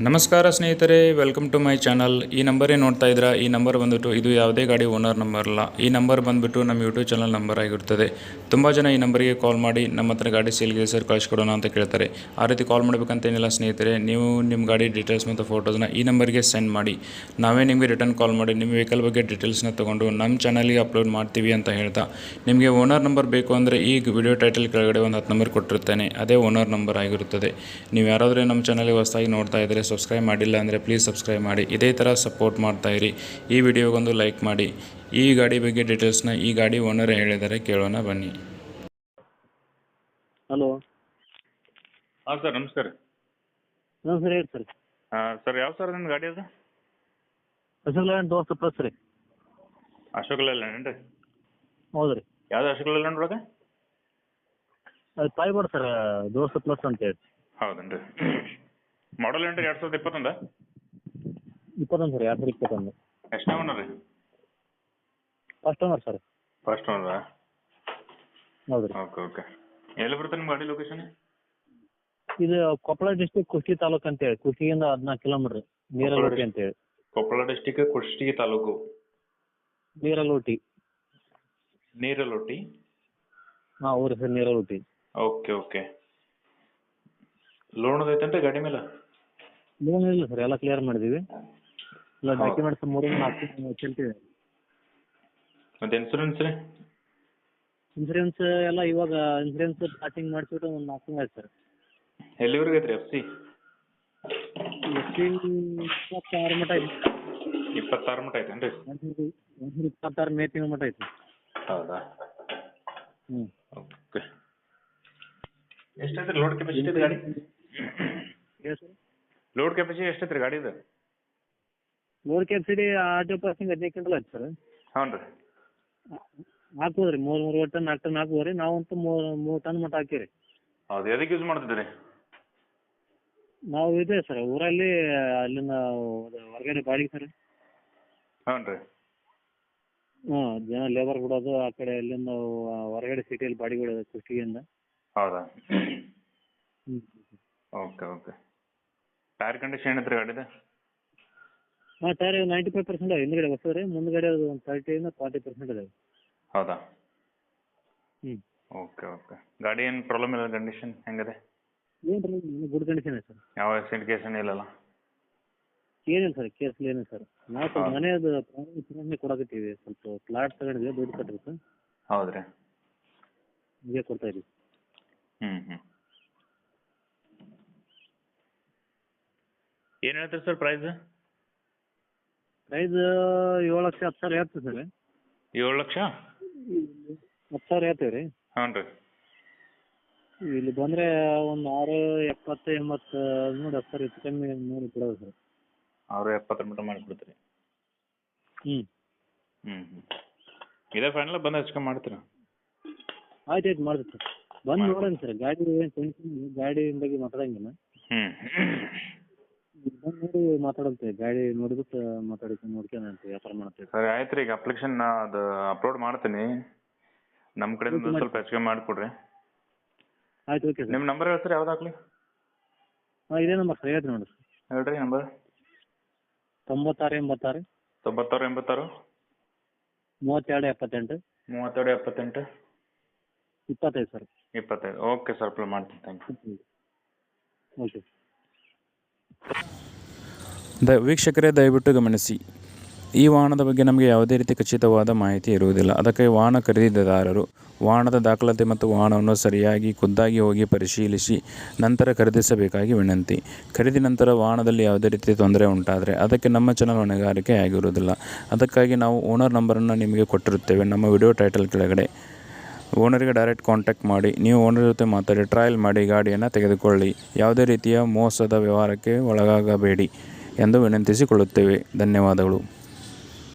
ನಮಸ್ಕಾರ ಸ್ನೇಹಿತರೆ, welcome to my channel. ಈ ನಂಬರೇ ನೋಡ್ತಾ ಇದ್ದೀರಾ. ಈ ನಂಬರ್ ಬಂದುಬಿಟ್ಟು ಇದು ಯಾವುದೇ ಗಾಡಿ ಓನರ್ ನಂಬರ್ ಅಲ್ಲ. ಈ ನಂಬರ್ ಬಂದುಬಿಟ್ಟು ನಮ್ಮ ಯೂಟ್ಯೂಬ್ ಚಾನಲ್ ನಂಬರ್ ಆಗಿರುತ್ತದೆ. ತುಂಬ ಜನ ಈ ನಂಬರಿಗೆ ಕಾಲ್ ಮಾಡಿ ನಮ್ಮ ಹತ್ರ ಗಾಡಿ ಸೇಲ್ಗೆ ಸರ್ ಕಳಿಸ್ಕೊಡೋಣ ಅಂತ ಕೇಳ್ತಾರೆ. ಆ ರೀತಿ ಕಾಲ್ ಮಾಡಬೇಕಂತೇನಿಲ್ಲ ಸ್ನೇಹಿತರೆ. ನೀವು ನಿಮ್ಮ ಗಾಡಿ ಡೀಟೇಲ್ಸ್ ಮತ್ತು ಫೋಟೋಸ್ನ ಈ ನಂಬರ್ಗೆ ಸೆಂಡ್ ಮಾಡಿ, ನಾವೇ ನಿಮಗೆ ರಿಟರ್ನ್ ಕಾಲ್ ಮಾಡಿ ನಿಮ್ಮ ವೆಹಿಕಲ್ ಬಗ್ಗೆ ಡೀಟೇಲ್ಸ್ನ ತೊಗೊಂಡು ನಮ್ಮ ಚಾನಲ್ಗೆ ಅಪ್ಲೋಡ್ ಮಾಡ್ತೀವಿ ಅಂತ ಹೇಳ್ತಾ, ನಿಮಗೆ ಓನರ್ ನಂಬರ್ ಬೇಕು ಅಂದರೆ ಈ ವಿಡಿಯೋ ಟೈಟಲ್ ಕೆಳಗಡೆ ಒಂದು 10 ನಂಬರ್ ಕೊಟ್ಟಿರ್ತೇನೆ. ಅದೇ ಓನರ್ ನಂಬರ್ ಆಗಿರುತ್ತದೆ. ನೀವು ಯಾರಾದರೂ ನಮ್ಮ ಚಾನಲ್ಗೆ ಹೊಸದಾಗಿ ನೋಡ್ತಾ ಇದ್ದರೆ, ಸಬ್ಸ್ಕ್ರೈಬ್ ಮಾಡಿಲ್ಲ ಅಂದರೆ ಪ್ಲೀಸ್ ಸಬ್ಸ್ಕ್ರೈಬ್ ಮಾಡಿ. ಇದೇ ಥರ ಸಪೋರ್ಟ್ ಮಾಡ್ತಾಯಿರಿ. ಈ ವಿಡಿಯೋಗೊಂದು ಲೈಕ್ ಮಾಡಿ. ಈ ಗಾಡಿ ಬಗ್ಗೆ ಡೀಟೇಲ್ಸ್ನ ಈ ಗಾಡಿ ಓನರ್ ಹೇಳಿದರೆ ಕೇಳೋಣ ಬನ್ನಿ. ಹಲೋ. ಹಾಂ ಸರ್, ನಮಸ್ಕಾರ. ಹಾಂ ಸರ್, ಹೇಳಿ ಸರ್. ಸರ್ ಯಾವ ಸರ್ ನಿಮ್ಮ ಗಾಡಿ ಅದು? ಅಶೋಕ್ ಲೇಲ್ಯಾಂಡ್ ದೋಸ್ತ ಪ್ಲಸ್ ರೀ. ಅಶೋಕ್ ಲೇಲ್ಯಾಂಡ್ ರೀ? ಹೌದು ರೀ. ಯಾವ್ದು ಅಶೋಕ್ ಲೇಲ್ಯಾಂಡ್ ಒಳಗೆ? ಅದು ಫೈಬರ್ ಸರ್, ದೋಸ್ತ ಪ್ಲಸ್ ಅಂತೇಳಿ. ಹೌದೇನು ರೀ? ಮಾಡಲ್ ಏನು ರೀ? 2021? 21 ಸರ್, 2021. ಎಷ್ಟನೇ ಓನರ್ ರೀ? First owner sir. ಫಸ್ಟ್ ಓನರಾ? ಹೌದು ರೀ. ಓಕೆ. ಎಲ್ಲಿ ಬರುತ್ತೆ ನಿಮ್ಮ ಗಾಡಿ ಲೊಕೇಶನ್? ಇದು ಕೊಪ್ಪಳ ಡಿಸ್ಟಿಕ್ ಕುಷ್ಟಗಿ ತಾಲೂಕು ಅಂತೇಳಿ. ಕುಷ್ಟಗಿಯಿಂದ 14 ಕಿಲೋಮೀಟ್ರ್, ನೀರಲೋಟಿ ಅಂತೇಳಿ. ಕೊಪ್ಪಳ ಡಿಸ್ಟಿಕ್ ಕುಷ್ಟಗಿ ತಾಲೂಕು, ನೀರಲೋಟಿ. ನೀರಲೋಟಿ? ಹಾಂ, ಹೌದು ಸರ್, ನೀರಲೋಟಿ. ಓಕೆ. ಲೋನ್ ಐತೇನ್ರಿ ಗಾಡಿ ಮೇಲೆ? ಲೋನ್ ಇಲ್ಲ ಸರ್, ಎಲ್ಲ ಕ್ಲಿಯರ್ ಮಾಡಿದ್ದೀವಿ. ಎಲ್ಲ ಡಾಕ್ಯುಮೆಂಟ್ಸ್ 3-4 ಚೆಲ್ತಿದೆ. ಮತ್ತು ಇನ್ಸೂರೆನ್ಸ್ ರೀ? ಇನ್ಸೂರೆನ್ಸ್ ಎಲ್ಲ ಇವಾಗ ಇನ್ಸೂರೆನ್ಸ್ ಸ್ಟಾರ್ಟಿಂಗ್ ಮಾಡಿಸ್ಬಿಟ್ಟು ಒಂದು 4 ತಿಂಗಳು ಆಯ್ತು ಸರ್. ಎಲ್ಲಿವರೆಗೆ ಐತ್ರಿ ಎಫ್ ಸಿ? ಎಷ್ಟು 26 ಮಟ್ಟ ಐತಿ. 26 ಮಟ್ಟ ಐತೇನ್ರಿ? 2026 ಮೇ ತಿಂಗಳ ಮಟ್ಟ ಐತಿ. ಹೌದಾ? ಹ್ಞೂ. ಓಕೆ. ಎಷ್ಟೈತ್ರಿ ಲೋಡ್ ಕೆಪಾಸಿಟಿ ಇದು ಗಾಡಿ? ಹೇಳಿ ಸರ್. ಲೋಡ್ ಕೆಪಾಸಿಟಿ ಎಷ್ಟೈತ್ರಿ ಗಾಡಿದು? ಲೋಡ್ ಕೆಪಾಸಿಟಿ 15 ಕ್ವಿಂಟಲ್ ಆಯ್ತು ಸರ್. ಹ್ಞೂ ರೀ. ಹಾಕ್ಬೋದು ರೀ, 3 ಟನ್ 4 ಟನ್ ಹಾಕ್ಬೋದು ರೀ. ನಾವಂತೂ 3 ಟನ್ ಮಟ್ಟ ಹಾಕೀವಿ. ಹೌದು. ಎದಕ್ಕೆ ಯೂಸ್ ಮಾಡ್ತಿದ್ದೀರಿ? ನಾವು ಇದೆ ಸರ್ ಊರಲ್ಲಿ, ಅಲ್ಲಿಂದ ಹೊರಗಡೆ ಬಾಡಿಗೆ ಸರ್. ಹ್ಞೂ ರೀ. ಜನ ಲೇಬರ್ ಬಿಡೋದು ಆ ಕಡೆ, ಅಲ್ಲಿಂದ ಹೊರಗಡೆ ಸಿಟಿಯಲ್ಲಿ ಬಾಡಿಗೆ ಬಿಡೋದು ಕುಷ್ಟಗಿಯಿಂದ. ಹೌದಾ? ಹ್ಞೂ. ಓಕೆ. ಟೈರ್ ಕಂಡೀಷನ್ ಏನೈತ್ರಿ ಗಾಡಿದು? ಹಾಂ, ಟೈರ್ 95% ಹಿಂದ್ಗಡೆ ಹೊಸದು ರೀ. ಮುಂದ್ಗಡೆ ಅದು ಒಂದು 30-40% ಇದೆ. ಹೌದಾ? ಹ್ಞೂ. ಓಕೆ. ಗಾಡಿ ಏನು ಪ್ರಾಬ್ಲಮ್ ಇಲ್ಲ? ಕಂಡೀಷನ್ ಹೆಂಗಿದೆ? ಏನು ರೀ, ಗುಡ್ ಕಂಡೀಷನ್ ಇದೆ ಸರ್. ಯಾವ ಆಕ್ಸಿಡೆಂಟ್ ಕೇಸ್ ಇಲ್ಲಲ್ಲ? ಏನಿಲ್ಲ ಸರ್, ಕೇಸ್ ಏನಿಲ್ಲ ಸರ್. ನಾವು ಸ್ವಲ್ಪ ಮನೆಯದು ಪ್ರಾಬ್ಲಮ್ ಕೊಡಕತ್ತೀವಿ. ಸ್ವಲ್ಪ ಪ್ಲಾಟ್ ತಗೊಂಡಿದ್ವಿ, ದುಡ್ಡು ಕಟ್ಟಬೇಕು. ಹೌದ್ರಿ? ಹೀಗೆ ಕೊಡ್ತಾ ಇದೀವಿ. ಹ್ಞೂ. ಏನು ಹೇಳ್ತೀರಿ ಸರ್ ಪ್ರೈಸ್? ಪ್ರೈಸ್ 7,10,000 ಹೇಳ್ತೀವಿ ಸರ್. 7 ಲಕ್ಷ? 10,000 ಹೇಳ್ತೀವಿ ರೀ. ಹ್ಞೂ ರೀ. ಇಲ್ಲಿ ಬಂದರೆ ಒಂದು 6,70-80 ನೋಡಿ 10,000 ಹೆಚ್ಚು ಕಮ್ಮಿ ನೋಡಿ ಕೊಡೋದು ಸರ್. 6,70 ಮಟ್ಟ ಮಾಡಿಕೊಡ್ತೀರಿ? ಹ್ಞೂ. ಇದೇ ಫೈನಲ್? ಬಂದು ಹೆಚ್ಚು ಕಮ್ಮಿ ಮಾಡ್ತೀರಾ? ಆಯ್ತು ಮಾಡ್ತೀವಿ ಸರ್. ಬಂದು ನೋಡೋಣ ಸರ್. ಗಾಡಿ ಏನು ಟೆನ್ಷನ್, ಗಾಡಿ ಬಗ್ಗೆ ಮಾತಾಡೋಂಗಿಲ್ಲ. ಬಂದು ನೋಡಿ ಮಾತಾಡಂತೆ. ಗಾಡಿ ನೋಡಿಬಿಟ್ಟು ನೋಡ್ಕೊಂಡು ವ್ಯಾಪಾರ ಮಾಡ್ತೀವಿ. ಸರಿ, ಆಯ್ತು ರೀ. ಈಗ ಅಪ್ಲಿಕೇಶನ್ ಅದು ಅಪ್ಲೋಡ್ ಮಾಡ್ತೀನಿ. ನಮ್ಮ ಕಡೆಯಿಂದ ಸ್ವಲ್ಪ ಹೆಚ್ಚು ಕಮ್ಮಿ ಮಾಡಿಕೊಡ್ರಿ. ಆಯ್ತು, ಓಕೆ ಸರ್. ನಿಮ್ಮ ನಂಬರ್ ಹೇಳ್ತೀರಿ? ಯಾವ್ದು ಹಾಕ್ಲಿ? ಹಾಂ, ಇದೇ ನಂಬರ್ ಸರ್, ಹೇಳ್ತೀನಿ ನೋಡಿ ಸರ್. ಹೇಳ್ರಿ number. 9686 9686 3278 3278 25 sir. 25. Okay sir, upload ಮಾಡ್ತೀನಿ. Thank you. ಓಕೆ. ವೀಕ್ಷಕರೇ, ದಯವಿಟ್ಟು ಗಮನಿಸಿ, ಈ ವಾಹನದ ಬಗ್ಗೆ ನಮಗೆ ಯಾವುದೇ ರೀತಿ ಖಚಿತವಾದ ಮಾಹಿತಿ ಇರುವುದಿಲ್ಲ. ಅದಕ್ಕೆ ವಾಹನ ಖರೀದಿದಾರರು ವಾಹನದ ದಾಖಲಾತಿ ಮತ್ತು ವಾಹನವನ್ನು ಸರಿಯಾಗಿ ಖುದ್ದಾಗಿ ಹೋಗಿ ಪರಿಶೀಲಿಸಿ ನಂತರ ಖರೀದಿಸಬೇಕಾಗಿ ವಿನಂತಿ. ಖರೀದಿ ನಂತರ ವಾಹನದಲ್ಲಿ ಯಾವುದೇ ರೀತಿ ತೊಂದರೆ ಉಂಟಾದರೆ ಅದಕ್ಕೆ ನಮ್ಮ ಚಾನಲ್ ಹೊಣೆಗಾರಿಕೆ ಆಗಿರುವುದಿಲ್ಲ. ಅದಕ್ಕಾಗಿ ನಾವು ಓನರ್ ನಂಬರನ್ನು ನಿಮಗೆ ಕೊಟ್ಟಿರುತ್ತೇವೆ ನಮ್ಮ ವಿಡಿಯೋ ಟೈಟಲ್ ಕೆಳಗಡೆ. ಓನರಿಗೆ ಡೈರೆಕ್ಟ್ ಕಾಂಟ್ಯಾಕ್ಟ್ ಮಾಡಿ, ನೀವು ಓನರ್ ಜೊತೆ ಮಾತಾಡಿ ಟ್ರಯಲ್ ಮಾಡಿ ಗಾಡಿಯನ್ನು ತೆಗೆದುಕೊಳ್ಳಿ. ಯಾವುದೇ ರೀತಿಯ ಮೋಸದ ವ್ಯವಹಾರಕ್ಕೆ ಒಳಗಾಗಬೇಡಿ ಎಂದು ವಿನಂತಿಸಿಕೊಳ್ಳುತ್ತೇವೆ. ಧನ್ಯವಾದಗಳು.